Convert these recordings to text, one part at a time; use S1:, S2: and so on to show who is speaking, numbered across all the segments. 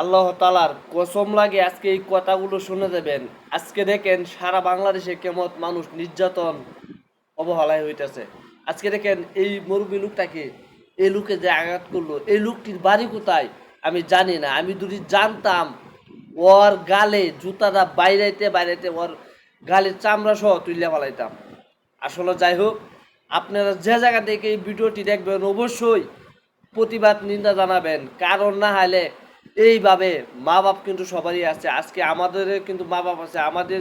S1: আল্লাহ তালার কসম লাগে আজকে এই কথাগুলো শুনে দেবেন। আজকে দেখেন সারা বাংলাদেশে কেমন মানুষ নির্যাতন অবহেলায় হইতেছে। আজকে দেখেন এই মুরব্বী লোকটাকে, এই লোকে যে আঘাত করলো, এই লোকটির বাড়ি কোথায় আমি জানি না। আমি যদি জানতাম ওর গালে জুতাটা বাইরাইতে বাইরাইতে ওর গালের চামড়া সহ তুলে ফেলাইতাম। আসলে যাই হোক, আপনারা যে জায়গা থেকে এই ভিডিওটি দেখবেন অবশ্যই প্রতিবাদ নিন্দা জানাবেন, কারণ না হলে এইভাবে মা বাপ কিন্তু সবারই আছে। আজকে আমাদের কিন্তু মা বাপ আছে, আমাদের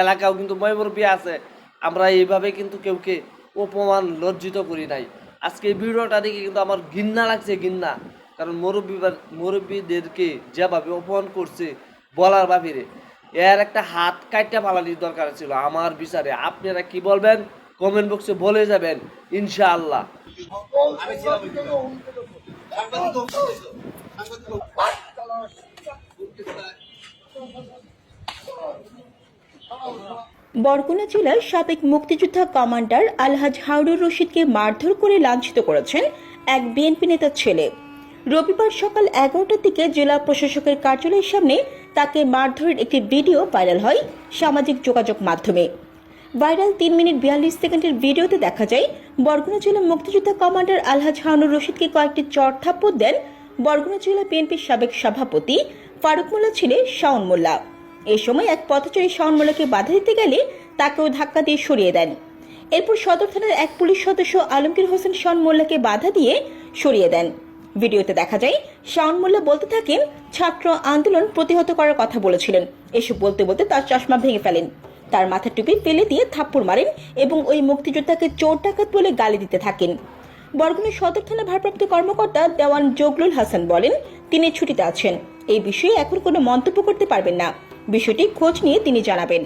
S1: এলাকাও কিন্তু ময়মুরব্বী আছে। আমরা এইভাবে কিন্তু কেউকে অপমান লজ্জিত করি নাই। আজকে এই ভিডিওটা দেখে কিন্তু আমার ঘৃণা লাগছে, ঘৃণা। কারণ মুরব্বীদেরকে যেভাবে অপমান করছে বলার বাহিরে, এর একটা হাত কাটতে ফালানির দরকার ছিল আমার বিচারে। আপনারা কি বলবেন কমেন্ট বক্সে বলে যাবেন ইনশাআল্লাহ।
S2: বরগুনা জেলার সাবেক মুক্তিযোদ্ধা কমান্ডার আলহাজ হারুন রশিদকে মারধর করে লাঞ্ছিত করেছেন এক বিএনপি নেতার ছেলে। রবিবার সকাল 11টার দিকে জেলা প্রশাসকের কার্যালয়ের সামনে তাকে মারধরের একটি ভিডিও ভাইরাল হয় সামাজিক যোগাযোগ মাধ্যমে। ভাইরাল 3 মিনিট 42 সেকেন্ডের ভিডিওতে দেখা যায় বরগুনা জেলা মুক্তিযোদ্ধা কমান্ডার আলহাজ হারুন রশিদকে কয়েকটি চড় থাপ্পড় দেন বরগুনা জেলা বিএনপির সাবেক সভাপতি ফারুক মোল্লা ছেলে শাওন মোল্লা। এ সময় এক পথচারী শাওন মোল্লাকে বাধা দিতে গেলে তাকেও ধাক্কা দিয়ে সরিয়ে দেন। এরপর সদর থানার এক পুলিশ সদস্য আলমগীর হোসেন শাওন মোল্লাকে বাধা দিয়ে সরিয়ে দেন। ভিডিওতে দেখা যায় শাওন মোল্লা বলতে থাকেন ছাত্র আন্দোলন প্রতিহত করার কথা বলেছিলেন। এসব বলতে বলতে তার চশমা ভেঙে ফেলেন, তার মাথার টুপি ফেলে দিয়ে থাপ্পড় মারেন এবং ওই মুক্তিযোদ্ধাকে চোর ডাকাত বলে গালি দিতে থাকেন। বরগুনা সদর থানা ভারপ্রাপ্ত কর্মকর্তা দেওয়ান জগলুল হাসান বলেন তিনি ছুটিতে আছেন, এই বিষয়ে এখন কোনো মন্তব্য করতে পারবেন না, বিষয়টি খোঁজ নিয়ে তিনি জানাবেন।